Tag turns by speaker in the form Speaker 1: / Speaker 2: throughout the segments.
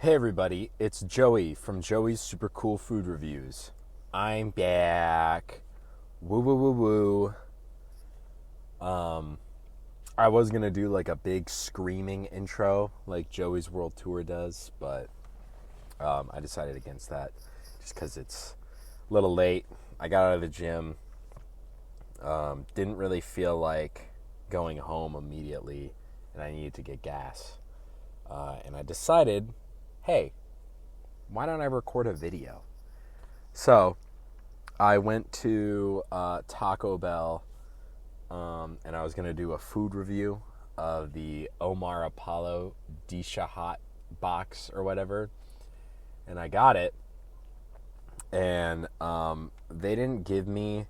Speaker 1: Hey everybody, it's Joey from Joey's Super Cool Food Reviews. I'm back. Woo woo woo woo. I was gonna do like a big screaming intro like Joey's World Tour does, but I decided against that just because it's a little late. I got out of the gym. Didn't really feel like going home immediately, and I needed to get gas. And I decided, hey, why don't I record a video? So I went to Taco Bell, and I was going to do a food review of the Omar Apollo Disha Hot box or whatever. And I got it, and they didn't give me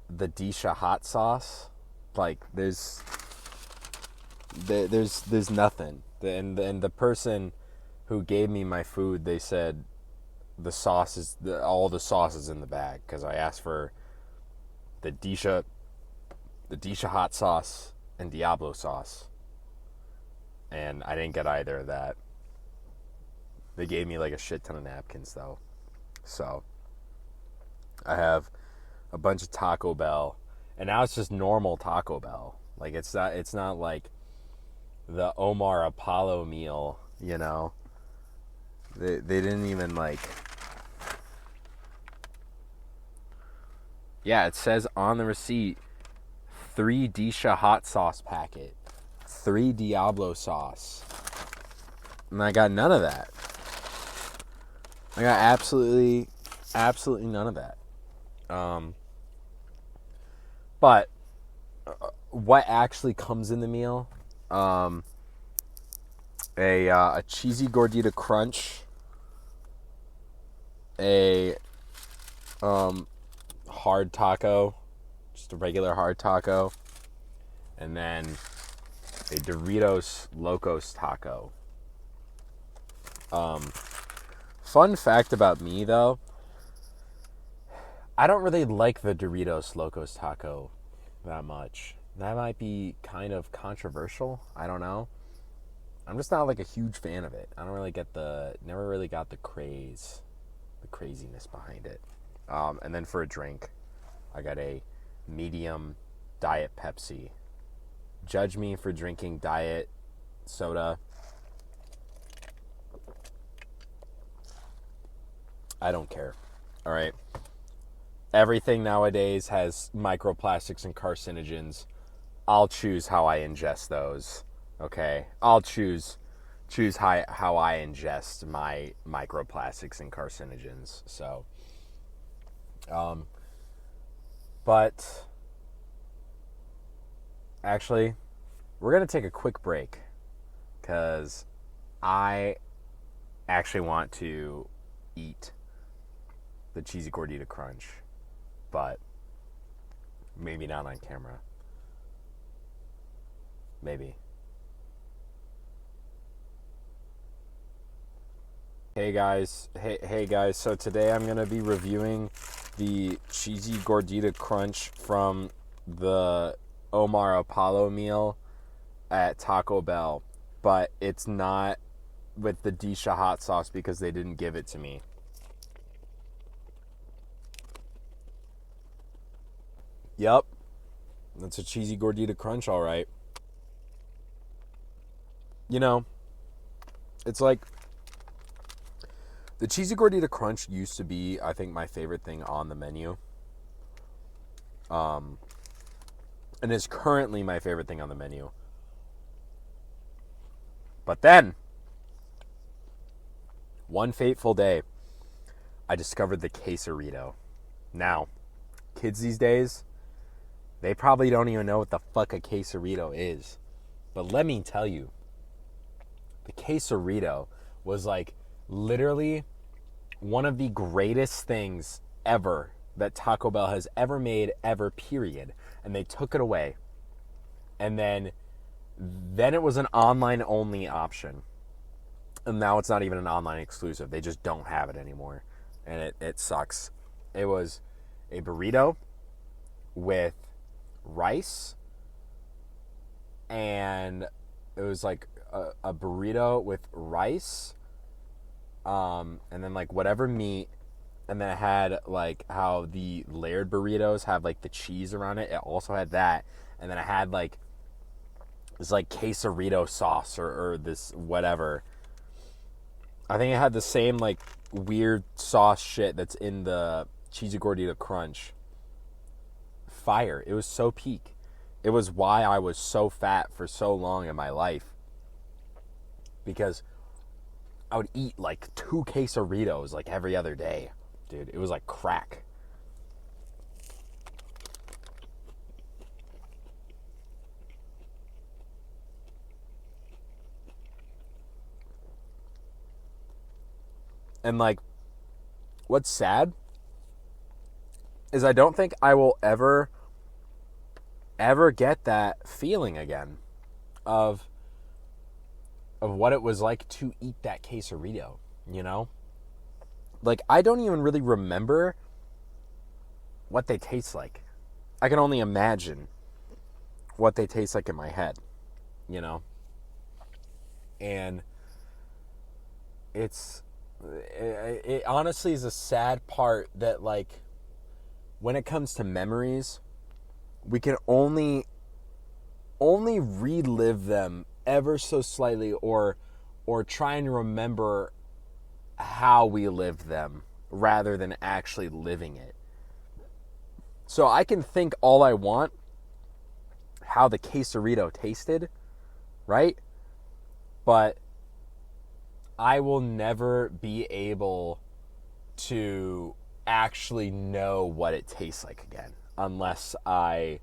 Speaker 1: the Disha hot sauce. Like, there's nothing. And the person who gave me my food, they said all the sauce is in the bag, because I asked for the Disha hot sauce and Diablo sauce, and I didn't get either of that. They gave me like a shit ton of napkins though, so I have a bunch of Taco Bell, and now it's just normal Taco Bell. Like, it's not like the Omar Apollo meal, you know. They didn't even like. Yeah, it says on the receipt 3 Disha hot sauce packet, 3 Diablo sauce, and I got none of that. I got absolutely none of that. But what actually comes in the meal? A cheesy gordita crunch, a hard taco, just a regular hard taco, and then a Doritos Locos taco. Fun fact about me though, I don't really like the Doritos Locos taco that much. That might be kind of controversial. I don't know. I'm just not like a huge fan of it. I don't really never really got the craziness behind it. And then for a drink, I got a medium Diet Pepsi. Judge me for drinking diet soda. I don't care. All right. Everything nowadays has microplastics and carcinogens. I'll choose how I ingest those. Okay? I'll choose how I ingest my microplastics and carcinogens. So, but actually, we're going to take a quick break because I actually want to eat the cheesy gordita crunch, but maybe not on camera. Maybe. Hey guys, so today I'm going to be reviewing the cheesy gordita crunch from the Omar Apollo meal at Taco Bell, but it's not with the Disha hot sauce because they didn't give it to me. Yep, that's a cheesy gordita crunch, all right. You know, it's like, the cheesy gordita crunch used to be, I think, my favorite thing on the menu. And is currently my favorite thing on the menu. But then, one fateful day, I discovered the quesarito. Now, kids these days, they probably don't even know what the fuck a quesarito is. But let me tell you, the quesarito was like literally one of the greatest things ever that Taco Bell has ever made, ever, period. And they took it away. And then it was an online only option. And now it's not even an online exclusive. They just don't have it anymore. And it sucks. It was a burrito with rice, and it was like a burrito with rice, and then like whatever meat, and then it had like how the layered burritos have like the cheese around it. It also had that, and then it had like this like quesarito sauce or this whatever. I think it had the same like weird sauce shit that's in the cheesy gordita crunch. Fire. It was so peak. It was why I was so fat for so long in my life. Because I would eat like 2 quesaritos like every other day. Dude, it was like crack. And like, what's sad is I don't think I will ever get that feeling again of what it was like to eat that quesarito, you know? Like, I don't even really remember what they taste like. I can only imagine what they taste like in my head, you know? And it honestly is a sad part that, like, when it comes to memories, we can only relive them ever so slightly or try and remember how we lived them rather than actually living it. So I can think all I want how the quesarito tasted, right? But I will never be able to actually know what it tastes like again unless I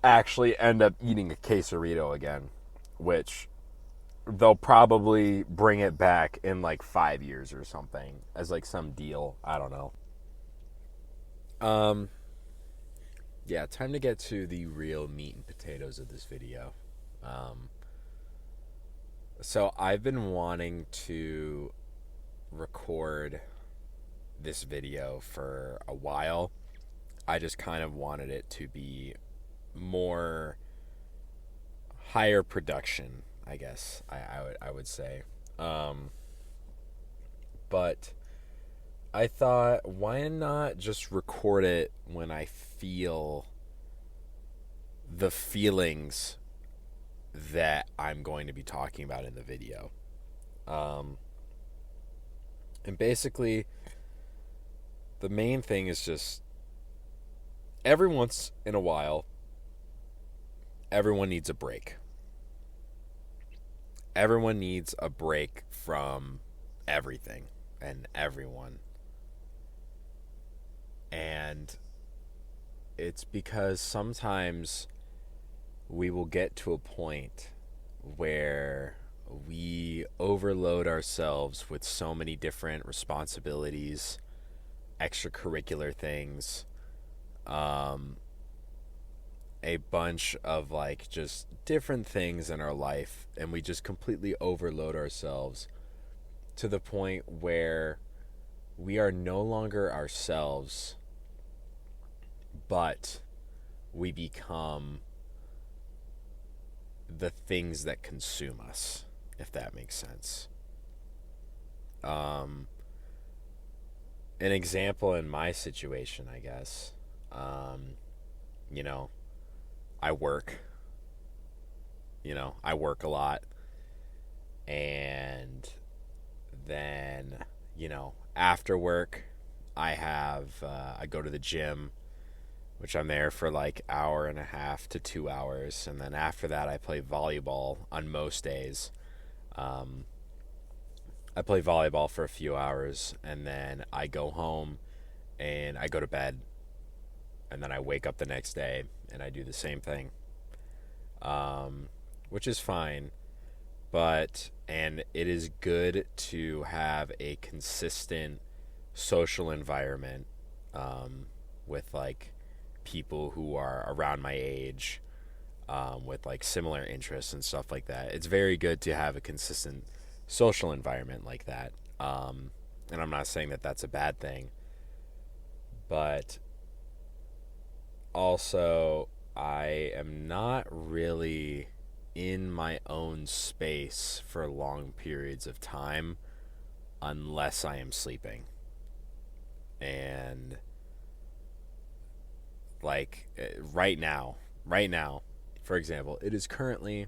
Speaker 1: actually end up eating a quesarito again, which they'll probably bring it back in like 5 years or something as like some deal. I don't know. Yeah, time to get to the real meat and potatoes of this video. So I've been wanting to record this video for a while. I just kind of wanted it to be more higher production, I guess I would say. But I thought, why not just record it when I feel the feelings that I'm going to be talking about in the video. And basically, the main thing is just every once in a while, everyone needs a break. Everyone needs a break from everything and everyone. And it's because sometimes we will get to a point where we overload ourselves with so many different responsibilities, extracurricular things, a bunch of like just different things in our life, and we just completely overload ourselves to the point where we are no longer ourselves, but we become the things that consume us, if that makes sense. An example in my situation, I guess, you know, I work a lot, and then, after work, I go to the gym, which I'm there for like 1.5 to 2 hours. And then after that, I play volleyball on most days. I play volleyball for a few hours, and then I go home and I go to bed. And then I wake up the next day and I do the same thing, which is fine. And it is good to have a consistent social environment with like people who are around my age, with like similar interests and stuff like that. It's very good to have a consistent social environment like that. And I'm not saying that that's a bad thing, but also I am not really in my own space for long periods of time unless I am sleeping. And like right now, for example, it is currently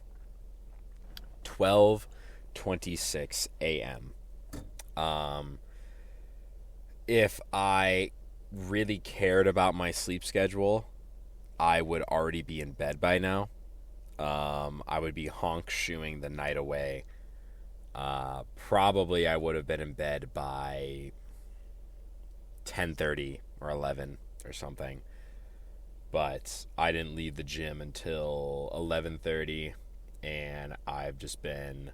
Speaker 1: 12:26 a.m. If I really cared about my sleep schedule, I would already be in bed by now. I would be honk shoeing the night away. Probably I would have been in bed by 10:30 or 11 or something. But I didn't leave the gym until 11:30, and I've just been,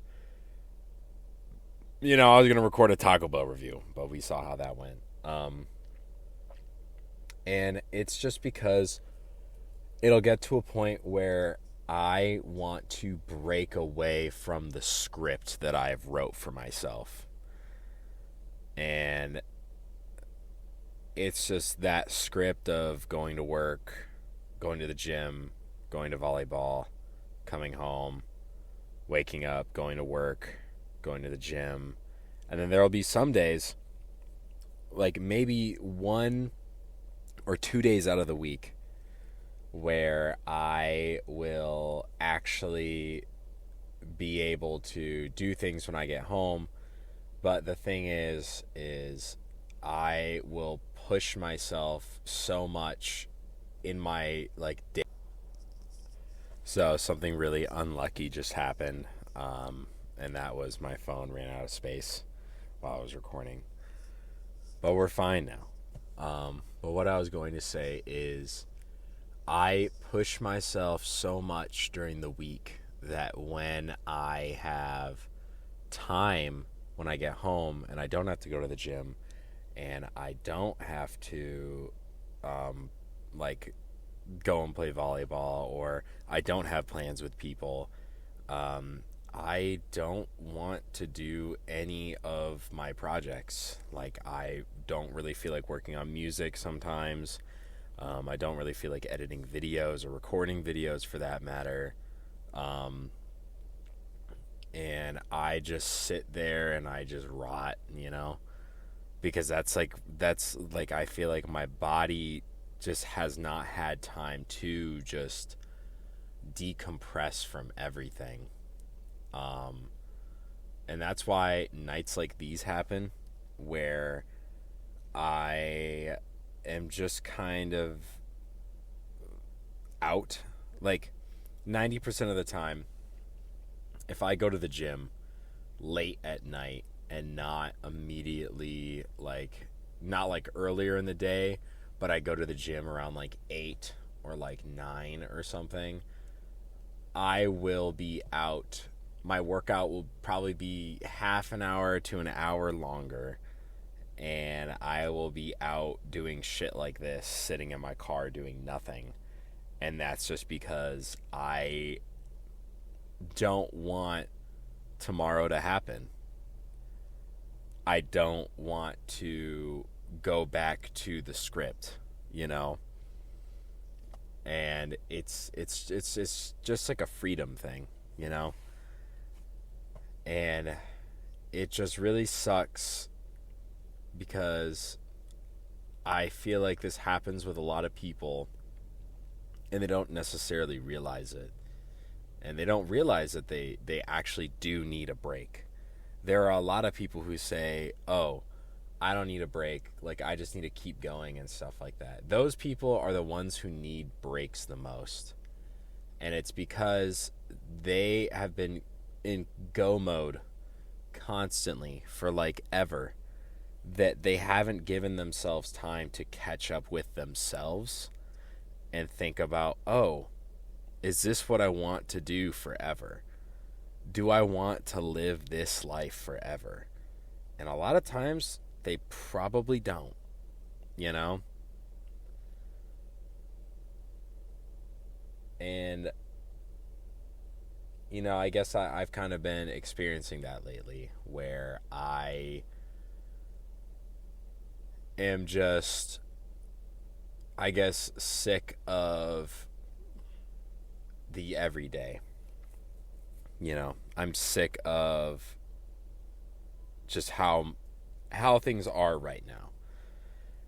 Speaker 1: I was going to record a Taco Bell review, but we saw how that went. And it's just because it'll get to a point where I want to break away from the script that I've wrote for myself. And it's just that script of going to work, going to the gym, going to volleyball, coming home, waking up, going to work, going to the gym. And then there'll be some days, like maybe 1 or 2 days out of the week, where I will actually be able to do things when I get home. But the thing is I will push myself so much in my day. So something really unlucky just happened, and that was my phone ran out of space while I was recording. But we're fine now. But what I was going to say is I push myself so much during the week that when I have time, when I get home and I don't have to go to the gym and I don't have to go and play volleyball, or I don't have plans with people, I don't want to do any of my projects. Like, I don't really feel like working on music sometimes. I don't really feel like editing videos or recording videos for that matter. And I just sit there and I just rot, because that's like I feel like my body just has not had time to just decompress from everything. And that's why nights like these happen, where I am just kind of out. Like 90% of the time, if I go to the gym late at night and not immediately, not earlier in the day, but I go to the gym around 8 or 9 or something, I will be out. My workout will probably be half an hour to an hour longer, and I will be out doing shit like this, sitting in my car doing nothing. And that's just because I don't want tomorrow to happen. I don't want to go back to the script, and it's just like a freedom thing, and it just really sucks because I feel like this happens with a lot of people and they don't necessarily realize it. And they don't realize that they actually do need a break. There are a lot of people who say, oh, I don't need a break. I just need to keep going and stuff like that. Those people are the ones who need breaks the most. And it's because they have been in go mode constantly for ever, that they haven't given themselves time to catch up with themselves and think about, oh, is this what I want to do forever? Do I want to live this life forever? And a lot of times they probably don't, And, I guess I've kind of been experiencing that lately, where I am just, I guess, sick of the everyday. I'm sick of just how things are right now.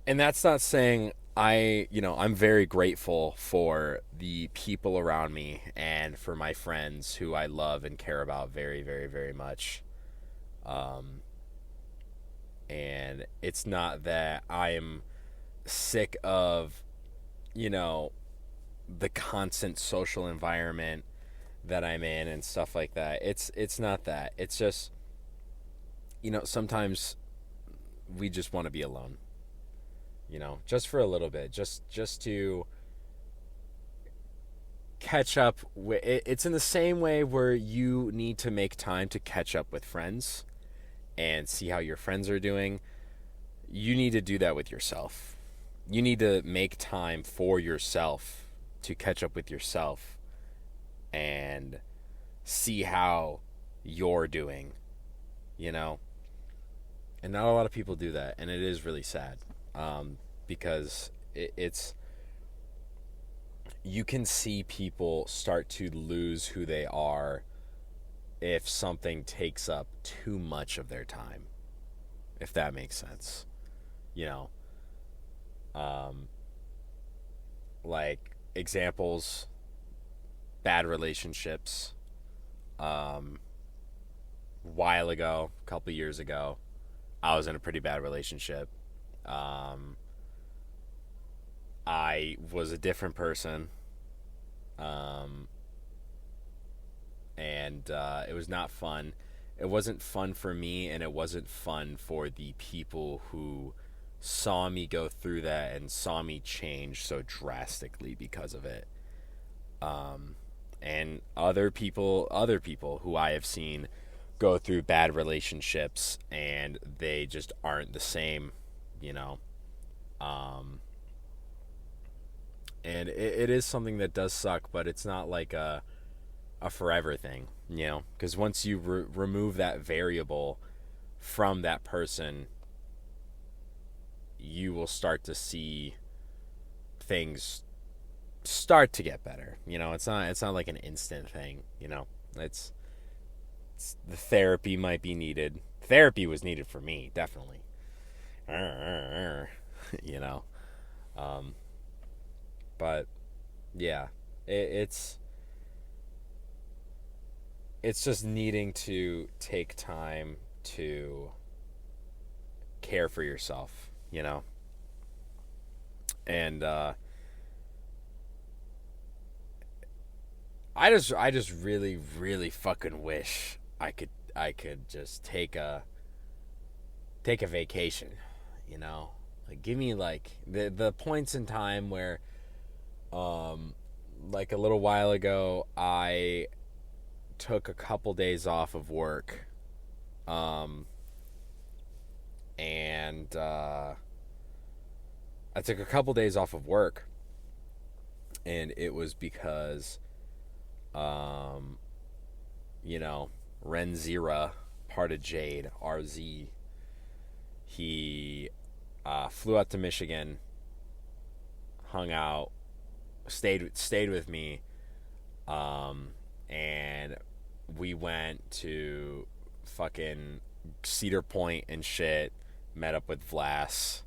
Speaker 1: And that's not saying I'm very grateful for the people around me and for my friends who I love and care about very, very, very much. And it's not that I am sick of, you know, the constant social environment that I'm in and stuff like that. It's not that. It's just, sometimes we just want to be alone. Just for a little bit, just to catch up with. It's in the same way where you need to make time to catch up with friends and see how your friends are doing. You need to do that with yourself. You need to make time for yourself to catch up with yourself and see how you're doing, And not a lot of people do that, and it is really sad, because it's you can see people start to lose who they are if something takes up too much of their time, if that makes sense. You know, like examples, bad relationships. While ago, a couple years ago, I was in a pretty bad relationship. I was a different person. And it was not fun. It wasn't fun for me, and it wasn't fun for the people who saw me go through that and saw me change so drastically because of it. And other people who I have seen go through bad relationships and they just aren't the same, you know. And it is something that does suck, but it's not like a forever thing, because once you remove that variable from that person, you will start to see things start to get better. It's not like an instant thing. It's the therapy might be needed. Therapy was needed for me, definitely. But yeah, it's just needing to take time to care for yourself, and I just really, really fucking wish I could just take a vacation, like give me like the points in time where like a little while ago I took a couple days off of work, and I took a couple days off of work, and it was because Renzira, part of Jade, RZ, he flew out to Michigan, hung out, stayed with me, and we went to fucking Cedar Point and shit, met up with Vlas,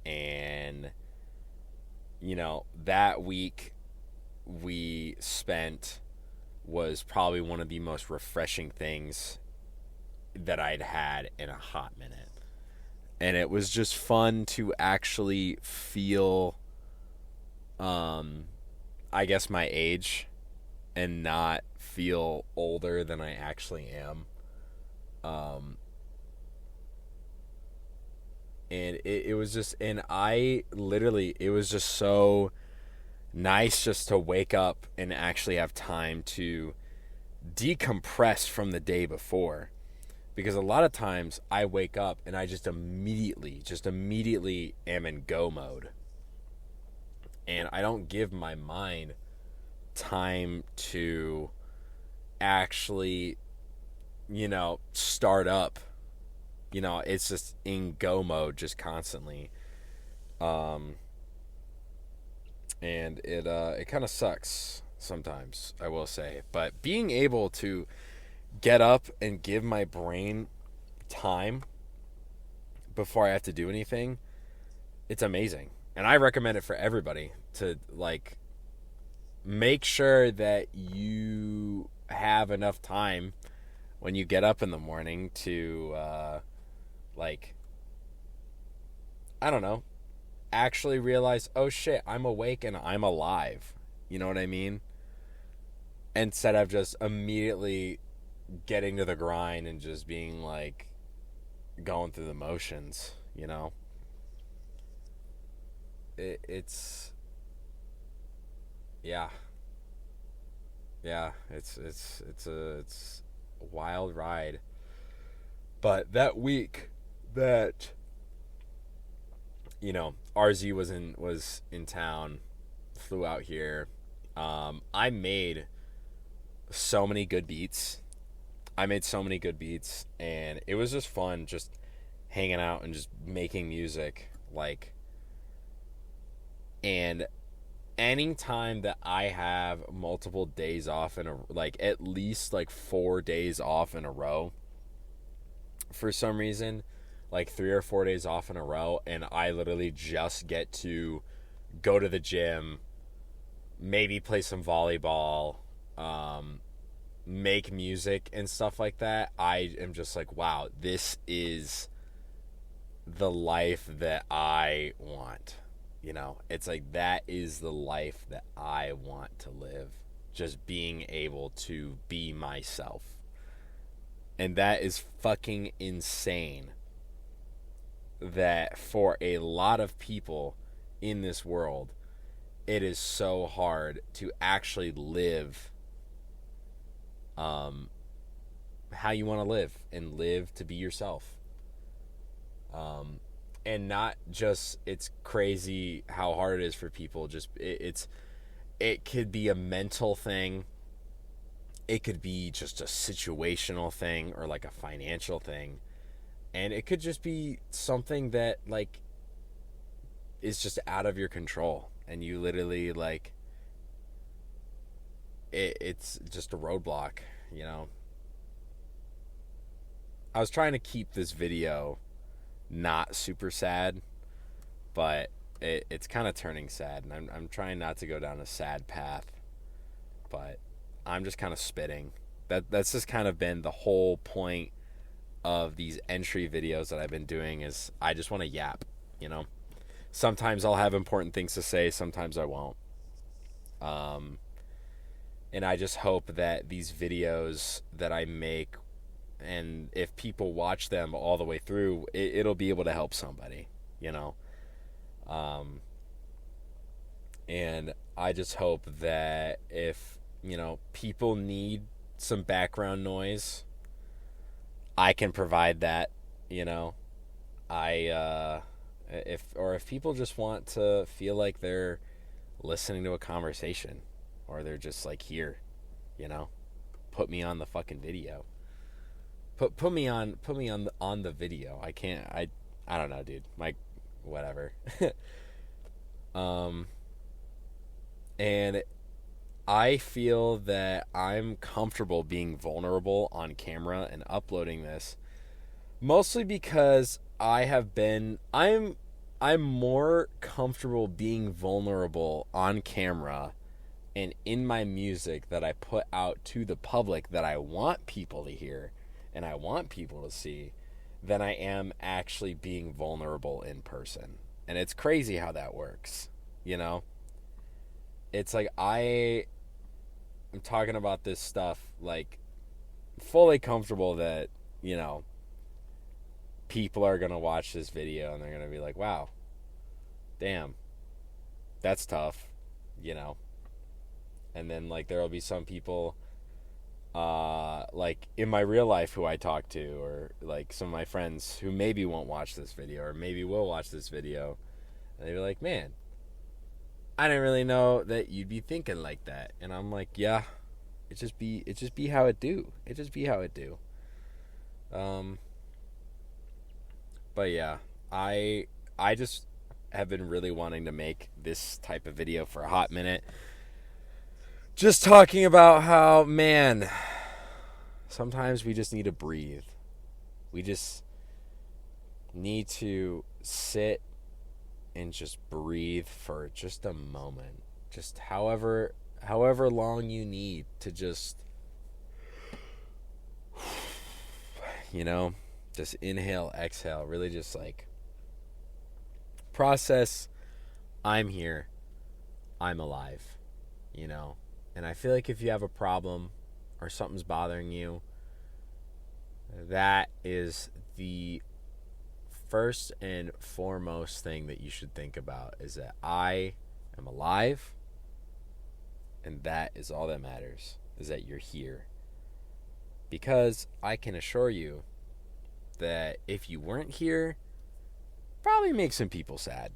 Speaker 1: and that week we spent was probably one of the most refreshing things that I'd had in a hot minute. And it was just fun to actually feel, I guess, my age and not feel older than I actually am. And it was just, and I literally, it was just so nice just to wake up and actually have time to decompress from the day before. Because a lot of times I wake up and I just immediately am in go mode. And I don't give my mind time to actually, start up. It's just in go mode just constantly. And it kind of sucks. sometimes, I will say. But being able to get up and give my brain time before I have to do anything, it's amazing. And I recommend it for everybody to, like, make sure that you have enough time when you get up in the morning to, like, I don't know, actually realize, oh shit, I'm awake and I'm alive. You know what I mean? Instead of just immediately getting to the grind and just being like going through the motions, you know? It's yeah. Yeah, it's a wild ride. But that week that RZ was in town, flew out here. I made so many good beats. And it was just fun, just hanging out and just making music, like. And anytime that I have multiple days off at least like 4 days off in a row, for some reason, like 3 or 4 days off in a row, and I literally just get to go to the gym, maybe play some volleyball, make music and stuff like that, I am just like, wow, this is the life that I want. It's like, that is the life that I want to live. Just being able to be myself. And that is fucking insane. That for a lot of people in this world, it is so hard to actually live how you want to live, and live to be yourself. And not just, it's crazy how hard it is for people. Just it could be a mental thing. It could be just a situational thing, or like a financial thing. And it could just be something that, like, is just out of your control. And you literally, like, it's just a roadblock, I was trying to keep this video not super sad, but it's kind of turning sad, and I'm trying not to go down a sad path, but I'm just kind of spitting. That's just kind of been the whole point of these entry videos that I've been doing, is I just want to yap. Sometimes I'll have important things to say, sometimes I won't. And I just hope that these videos that I make, and if people watch them all the way through, it'll be able to help somebody, and I just hope that if, people need some background noise, I can provide that, if people just want to feel like they're listening to a conversation, or they're just like here, put me on the fucking video. Put me on the video. I don't know, dude. Whatever. And I feel that I'm comfortable being vulnerable on camera and uploading this, mostly because I'm more comfortable being vulnerable on camera and in my music that I put out to the public, that I want people to hear and I want people to see, than I am actually being vulnerable in person. And it's crazy how that works, It's like I'm talking about this stuff, like, fully comfortable that, people are going to watch this video and they're going to be like, wow, damn, that's tough, And then, like, there will be some people, like, in my real life who I talk to, or, like, some of my friends who maybe won't watch this video, or maybe will watch this video, and they'll be like, man, I didn't really know that you'd be thinking like that. And I'm like, yeah, it just be how it do. It just be how it do. But yeah, I just have been really wanting to make this type of video for a hot minute. just talking about how, man, sometimes we just need to breathe. We just need to sit and just breathe for just a moment. Just however long you need to just, just inhale, exhale, really just like process, I'm here, I'm alive, And I feel like if you have a problem or something's bothering you, that is the first and foremost thing that you should think about, is that I am alive, and that is all that matters, is that you're here. Because I can assure you that if you weren't here, probably make some people sad,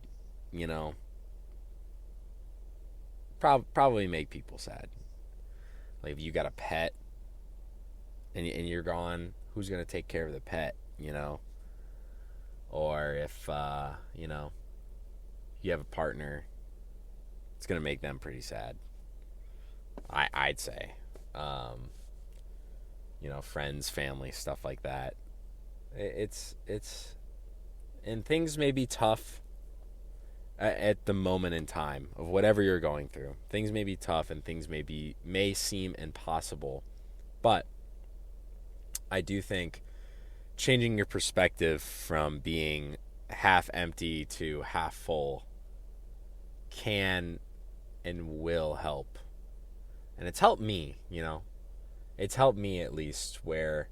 Speaker 1: Probably make people sad. Like if you got a pet and you're gone, who's going to take care of the pet, Or if, you have a partner, it's going to make them pretty sad. I'd say. Friends, family, stuff like that. It's and things may be tough at the moment in time of whatever you're going through. Things may be tough and things may seem impossible. But I do think changing your perspective from being half empty to half full can and will help. And it's helped me, It's helped me at least, where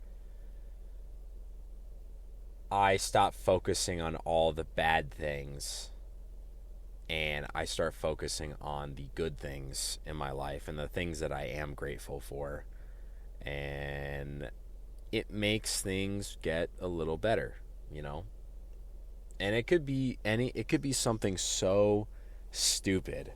Speaker 1: I stop focusing on all the bad things and I start focusing on the good things in my life and the things that I am grateful for. And it makes things get a little better, And it could be something so stupid,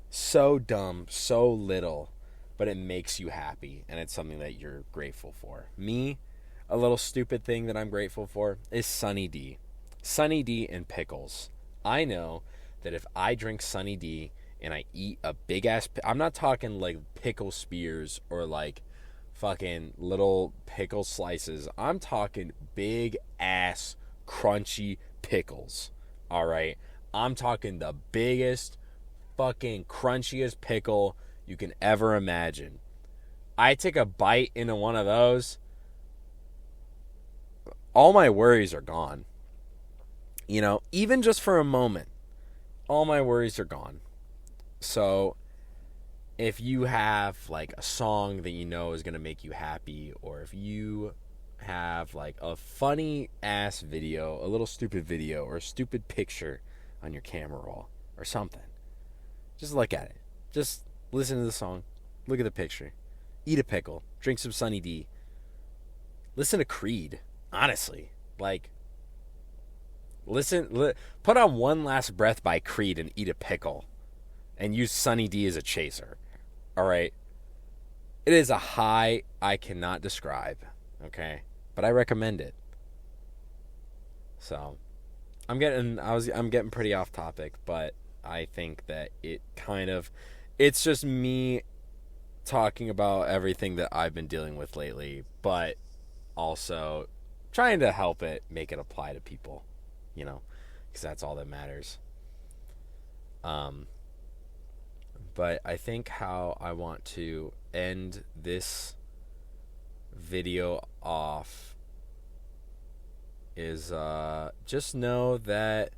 Speaker 1: so dumb, so little, but it makes you happy and it's something that you're grateful for. Me, a little stupid thing that I'm grateful for is Sunny D. Sunny D and pickles. I know that if I drink Sunny D and I eat a big ass, I'm not talking like pickle spears or like fucking little pickle slices. I'm talking big ass crunchy pickles. All right. I'm talking the biggest fucking crunchiest pickle you can ever imagine. I take a bite into one of those, all my worries are gone. Even just for a moment, all my worries are gone. So if you have like a song that is going to make you happy, or if you have like a funny ass video, a little stupid video, or a stupid picture on your camera roll or something, just look at it. Just listen to the song, look at the picture, eat a pickle, drink some Sunny D, listen to Creed. Honestly, like, put on One Last Breath by Creed and eat a pickle and use Sunny D as a chaser. All right. It is a high I cannot describe. Okay. But I recommend it. So I'm getting pretty off topic, but I think that it's just me talking about everything that I've been dealing with lately, but also trying to help make it apply to people, because that's all that matters. But I think how I want to end this video off is just know that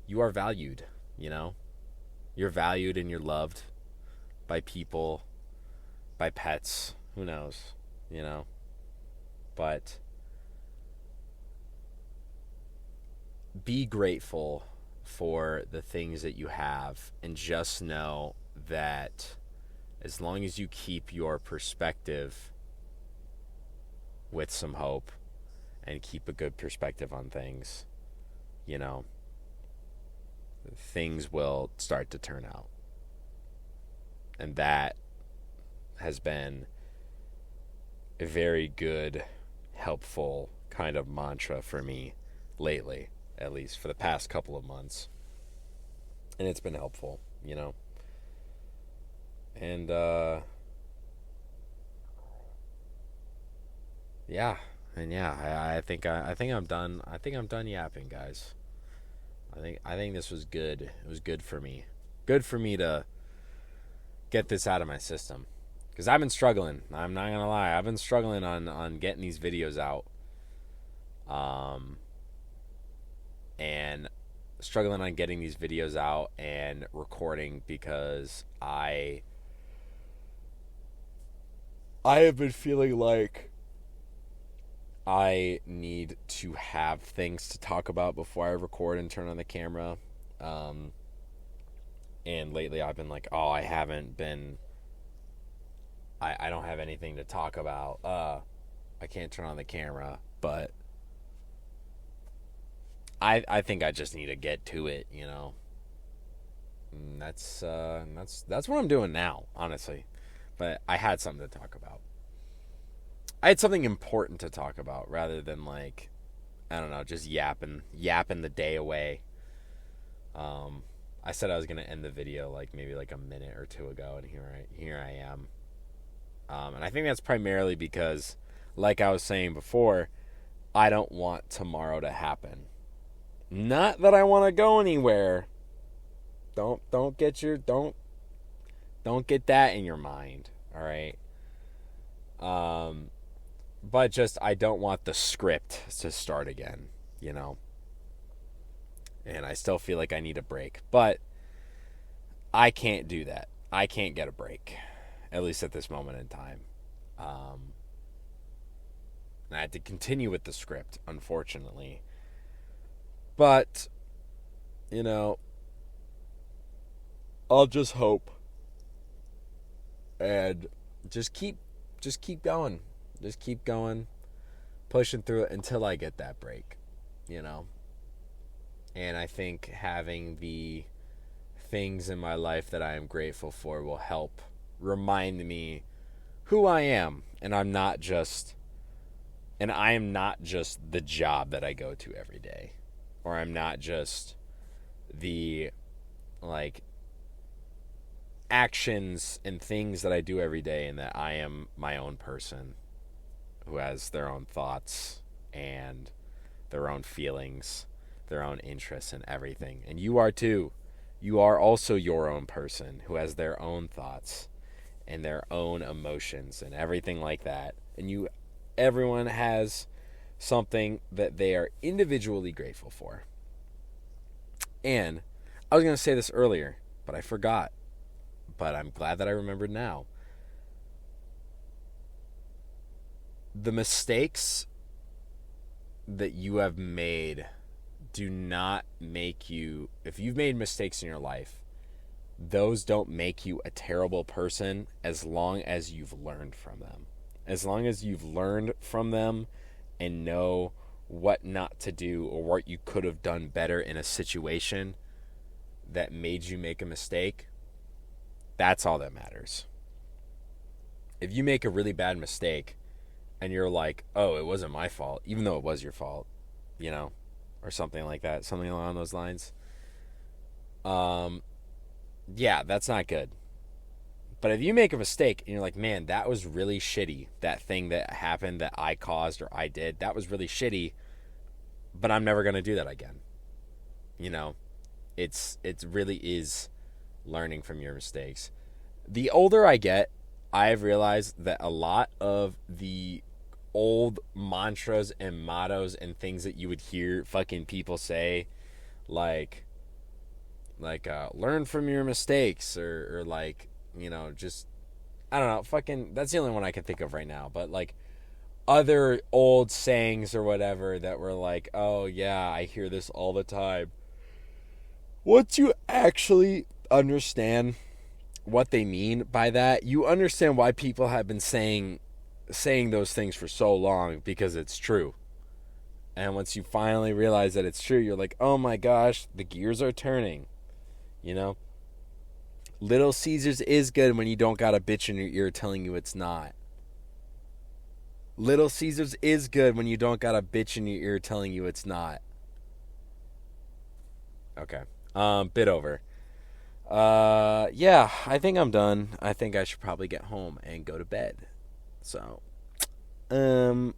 Speaker 1: you are valued, You're valued and you're loved by people, by pets, who knows, But be grateful for the things that you have, and just know that as long as you keep your perspective with some hope and keep a good perspective on things, things will start to turn out. And that has been a very good, helpful kind of mantra for me lately, at least for the past couple of months. And it's been helpful, And yeah, and yeah, I think I'm done. I think I'm done yapping, guys. I think this was good. It was good for me. Good for me to get this out of my system. Because I've been struggling. I'm not gonna lie. I've been struggling on getting these videos out. And struggling on getting these videos out and recording because I have been feeling like I need to have things to talk about before I record and turn on the camera. And lately I've been like, oh, I haven't been. I don't have anything to talk about. I can't turn on the camera, but I think I just need to get to it, you know. And that's what I'm doing now, honestly. But I had something to talk about. I had something important to talk about rather than like, I don't know, just yapping the day away. I said I was gonna end the video like maybe like a minute or two ago, and here I am. And I think that's primarily because, like I was saying before, I don't want tomorrow to happen. Not that I want to go anywhere. Don't get that in your mind. All right. But just I don't want the script to start again, you know. And I still feel like I need a break, but I can't do that. I can't get a break, at least at this moment in time. And I had to continue with the script, unfortunately. But, you know, I'll just hope and just keep going. Just keep going, pushing through it until I get that break, you know. And I think having the things in my life that I am grateful for will help remind me who I am. And I am not just the job that I go to every day. Or I'm not just the, like, actions and things that I do every day, and that I am my own person who has their own thoughts and their own feelings, their own interests and everything. And you are too. You are also your own person who has their own thoughts and their own emotions and everything like that. And everyone has something that they are individually grateful for. And I was going to say this earlier, but I forgot. But I'm glad that I remembered now. The mistakes that you have made do not make you, if you've made mistakes in your life, those don't make you a terrible person as long as you've learned from them. As long as you've learned from them and know what not to do or what you could have done better in a situation that made you make a mistake, that's all that matters. If you make a really bad mistake and you're like, oh, it wasn't my fault, even though it was your fault, you know, or something like that, something along those lines. Yeah, that's not good. But if you make a mistake and you're like, man, that was really shitty, that thing that happened that I caused or I did, that was really shitty, but I'm never going to do that again. You know, it really is learning from your mistakes. The older I get, I've realized that a lot of the old mantras and mottos and things that you would hear fucking people say, like learn from your mistakes, or like, you know, just, I don't know, fucking, that's the only one I can think of right now, but like other old sayings or whatever that were like, oh yeah, I hear this all the time. Once you actually understand what they mean by that, you understand why people have been saying those things for so long, because it's true. And once you finally realize that it's true, you're like, oh my gosh, the gears are turning. You know? Little Caesars is good when you don't got a bitch in your ear telling you it's not. Little Caesars is good when you don't got a bitch in your ear telling you it's not. Okay. Bit over. Yeah, I think I'm done. I think I should probably get home and go to bed. So, um,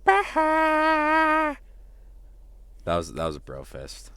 Speaker 1: that was a bro fist.